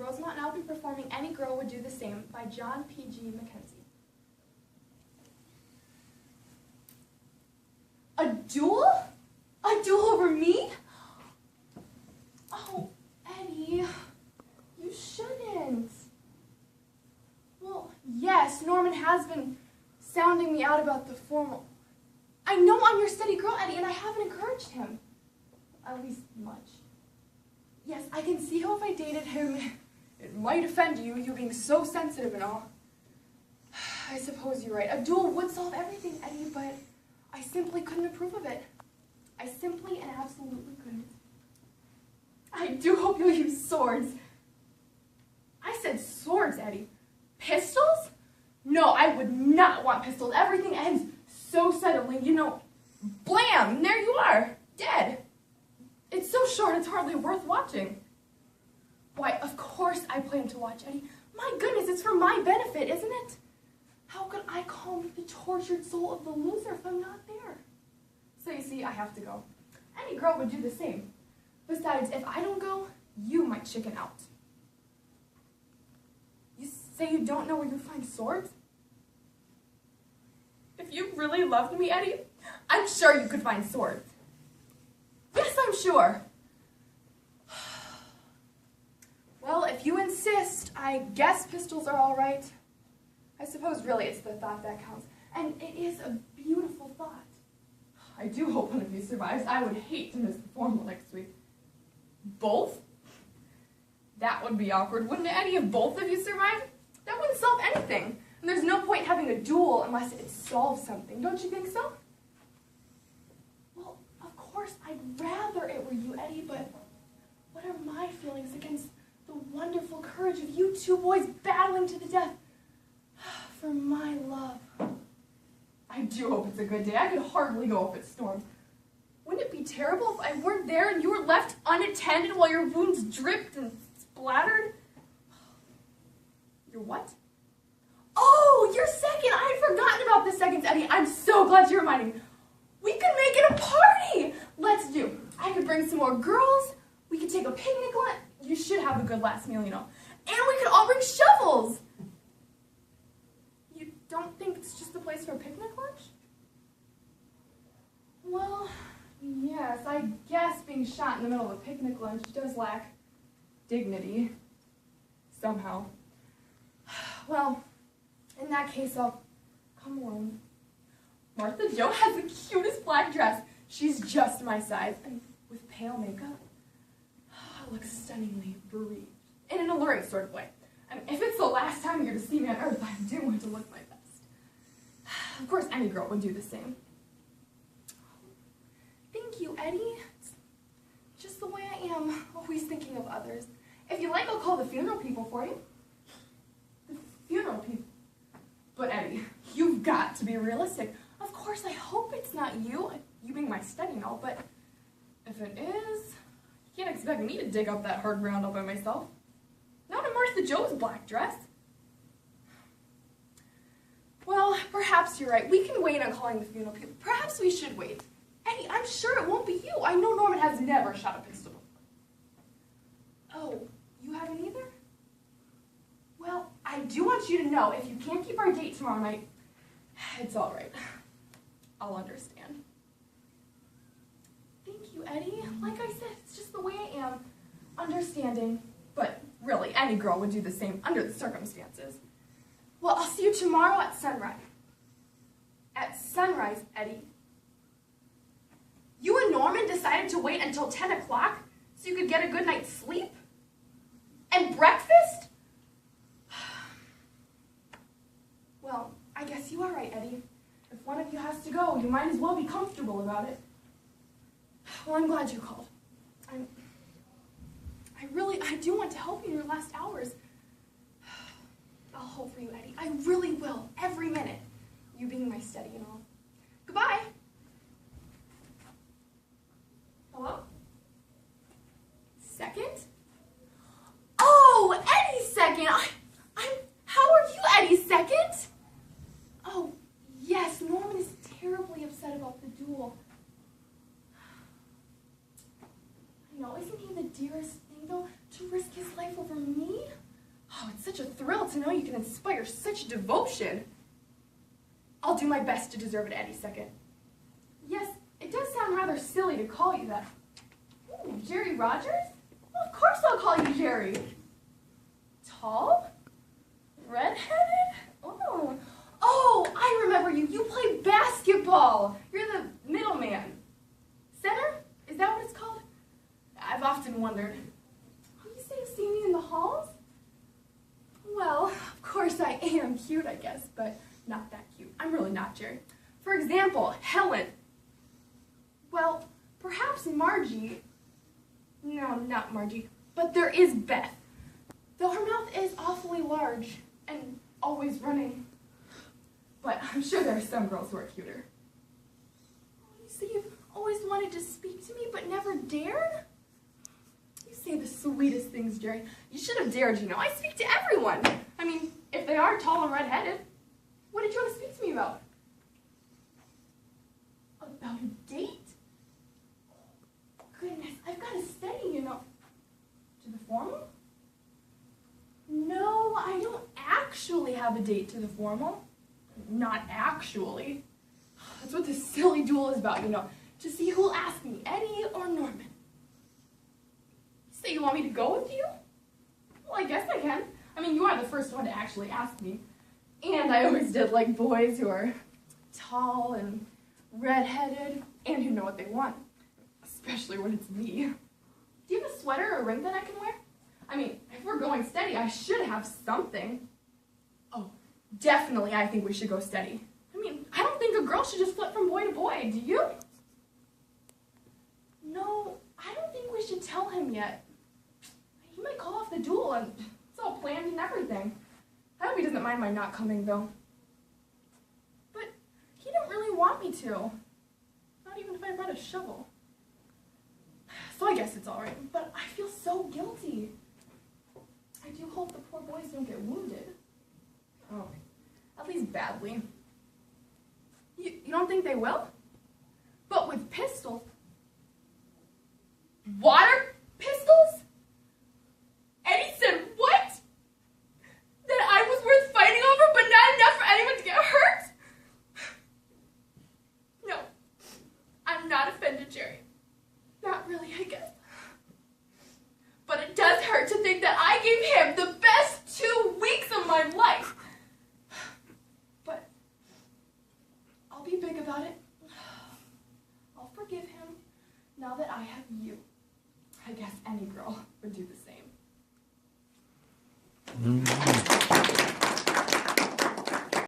Girls Not Now be performing Any Girl Would Do the Same by John P.G. Mackenzie. A duel? A duel over me? Oh, Eddie, you shouldn't. Well, yes, Norman has been sounding me out about the formal. I know I'm your steady girl, Eddie, and I haven't encouraged him. At least much. Yes, I can see how if I dated him, it might offend you, you being so sensitive and all. I suppose you're right. A duel would solve everything, Eddie, but I simply couldn't approve of it. I simply and absolutely couldn't. I do hope you'll use swords. I said swords, Eddie. Pistols? No, I would not want pistols. Everything ends so suddenly, you know, blam, and there you are, dead. It's so short, it's hardly worth watching. Why, of course I plan to watch, Eddie. My goodness, it's for my benefit, isn't it? How could I calm the tortured soul of the loser if I'm not there? So you see, I have to go. Any girl would do the same. Besides, if I don't go, you might chicken out. You say you don't know where you'd find swords? If you really loved me, Eddie, I'm sure you could find swords. Yes, I'm sure. Well, if you insist, I guess pistols are all right. I suppose really it's the thought that counts. And it is a beautiful thought. I do hope one of you survives. I would hate to miss the formal next week. Both? That would be awkward, wouldn't it, Eddie, if both of you survived? That wouldn't solve anything. And there's no point having a duel unless it solves something. Don't you think so? Well, of course, I'd rather it were you, Eddie, but what are my feelings against the wonderful courage of you two boys battling to the death for my love? I do hope it's a good day. I could hardly go if it stormed. Wouldn't it be terrible if I weren't there and you were left unattended while your wounds dripped and splattered? Your what? Oh, your second! I had forgotten about the seconds, Eddie. I'm so glad you reminded me. We could make it a party! Let's do. I could bring some more girls. We could take a picnic lunch. You should have a good last meal, you know. And we could all bring shovels. You don't think it's just a place for a picnic lunch? Well, yes, I guess being shot in the middle of a picnic lunch does lack dignity. Somehow. Well, in that case, I'll come alone. Martha Jo has the cutest black dress. She's just my size. And with pale makeup, looks stunningly bereaved. In an alluring sort of way. I mean, if it's the last time you're to see me on Earth, I do want to look my best. Of course, any girl would do the same. Thank you, Eddie. It's just the way I am, always thinking of others. If you like, I'll call the funeral people for you. The funeral people? But Eddie, you've got to be realistic. Of course, I hope it's not you. You being my steady and all, but if it is, you can't expect me to dig up that hard ground all by myself. Not in Martha Jo's black dress. Well, perhaps you're right. We can wait on calling the funeral people. Perhaps we should wait. Eddie, I'm sure it won't be you. I know Norman has never shot a pistol before. Oh, you haven't either? Well, I do want you to know, if you can't keep our date tomorrow night, it's all right. I'll understand. Thank you, Eddie. Like I said, it's just the way I am. Understanding. But really, any girl would do the same under the circumstances. Well, I'll see you tomorrow at sunrise. At sunrise, Eddie. You and Norman decided to wait until 10 o'clock so you could get a good night's sleep? And breakfast? Well, I guess you are right, Eddie. If one of you has to go, you might as well be comfortable about it. Well, I'm glad you called. I do want to help you in your last hours. I'll hope for you, Eddie. I really will, every minute. You being my steady and all. Goodbye. Hello? Second? Oh, Eddie Second! How are you, Eddie Second? Oh, yes, Norman is terribly upset about the duel. I know, isn't he the dearest thing, though, to risk his life over me? to know you can inspire such devotion. I'll do my best to deserve it any second. Yes, it does sound rather silly to call you that. Ooh, Jerry Rogers? Well, of course I'll call you Jerry. Tall? Redheaded? Oh, I remember you. You play basketball. You're the middleman. Center? Is that what it's called? I've often wondered. Oh, you say you've seen me in the halls? Well, of course I am cute, I guess, but not that cute. I'm really not, Jerry. For example, Helen. Well, perhaps Margie. No, not Margie. But there is Beth. Though her mouth is awfully large and always running. But I'm sure there are some girls who are cuter. Oh, you say you've always wanted to speak to me but never dared? You say the sweetest things, Jerry. You should have dared, you know. I speak to everyone. I mean, if they are tall and redheaded. What did you want to speak to me about? About a date? Goodness, I've got to study, you know. To the formal? No, I don't actually have a date to the formal. Not actually. That's what this silly duel is about, you know. To see who'll ask me, Eddie or Norman. You say you want me to go with you? Well, I guess I can. I mean, you are the first one to actually ask me. And I always did like boys who are tall and redheaded and who know what they want. Especially when it's me. Do you have a sweater or a ring that I can wear? I mean, if we're going steady, I should have something. Oh, definitely I think we should go steady. I mean, I don't think a girl should just flip from boy to boy, do you? No, I don't think we should tell him yet. He might call off the duel and it's all planned and everything. I hope he doesn't mind my not coming, though. But he didn't really want me to. Not even if I brought a shovel. So I guess it's all right, but I feel so guilty. I do hope the poor boys don't get wounded. Oh, at least badly. You don't think they will? But with pistols,